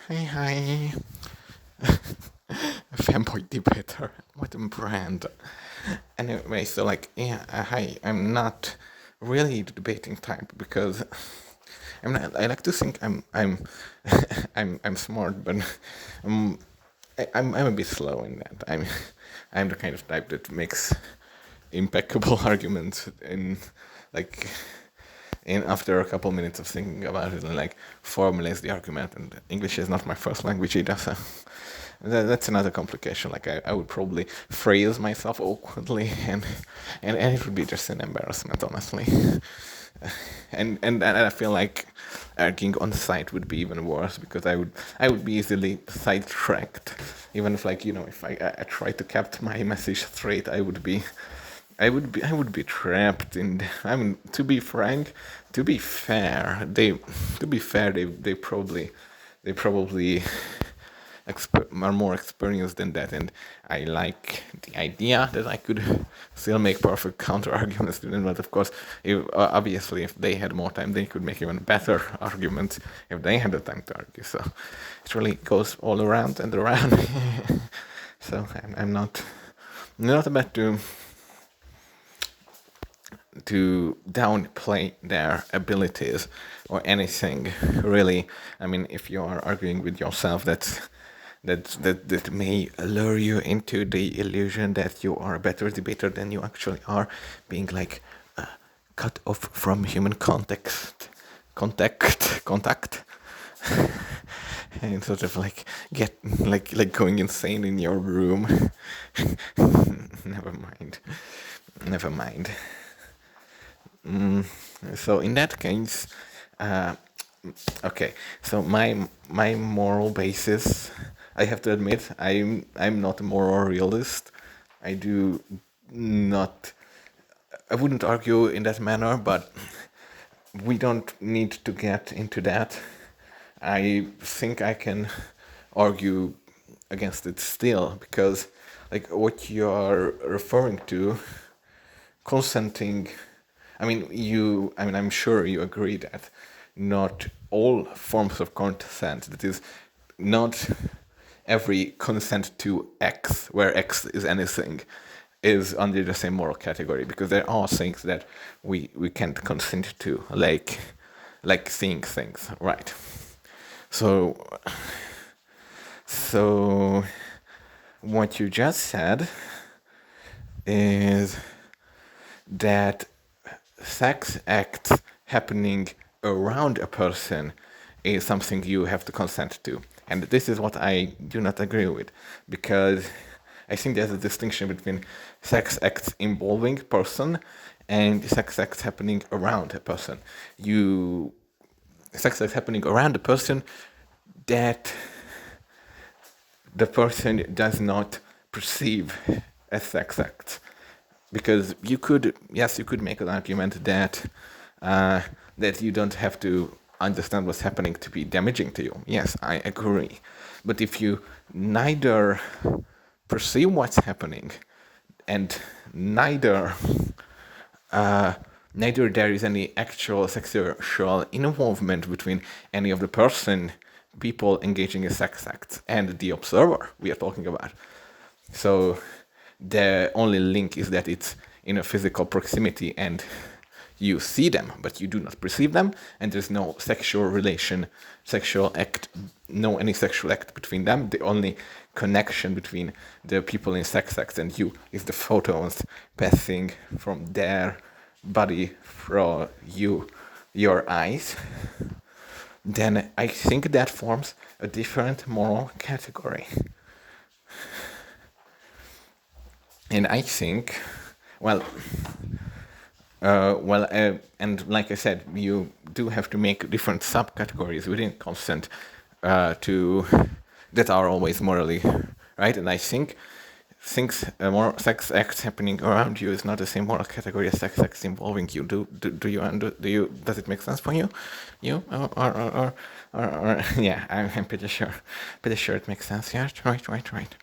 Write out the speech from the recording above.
Hi. Fanboy debater. What a brand. Anyway, so hi. I'm not really the debating type because I'm not. I like to think I'm I'm smart, but um, I'm a bit slow in that. I'm the kind of type that makes impeccable arguments like in after a couple minutes of thinking about it and formulates the argument. And English is not my first language either, so that's another complication. I would probably phrase myself awkwardly, and it would be just an embarrassment, honestly. And I feel like arguing on site would be even worse because I would be easily sidetracked. Even if if I try to keep my message straight, I would be trapped in. I mean, to be frank, they probably are more experienced than that, and I like the idea that I could still make perfect counter arguments to them. But of course, obviously, if they had more time, they could make even better arguments if they had the time to argue. So it really goes all around and around. So I'm not about to downplay their abilities or anything, really. I mean, if you are arguing with yourself, that may lure you into the illusion that you are a better debater than you actually are, being cut off from human contact, and sort of get going insane in your room. Never mind. So in that case, okay. So my moral basis, I have to admit, I'm not a moral realist. I do not. I wouldn't argue in that manner, but we don't need to get into that. I think I can argue against it still because, what you are referring to, consenting. I'm sure you agree that not all forms of consent, that is, not every consent to X, where X is anything, is under the same moral category, because there are things that we can't consent to, like seeing things, right? So what you just said is that sex acts happening around a person is something you have to consent to. And this is what I do not agree with, because I think there's a distinction between sex acts involving person and sex acts happening around a person. Sex acts happening around a person that the person does not perceive as sex acts. Because you could make an argument that you don't have to understand what's happening to be damaging to you. Yes, I agree. But if you neither perceive what's happening and neither there is any actual sexual involvement between any of the people engaging in sex acts and the observer we are talking about. So the only link is that it's in a physical proximity and you see them, but you do not perceive them, and there's no any sexual act between them. The only connection between the people in sex acts and you is the photons passing from their body through your eyes. Then I think that forms a different moral category. And I think, and like I said, you do have to make different subcategories within consent that are always morally right. And I think more sex acts happening around you is not the same moral category as sex acts involving you. Does it make sense for you? Or yeah, I'm pretty sure it makes sense. Yeah, right.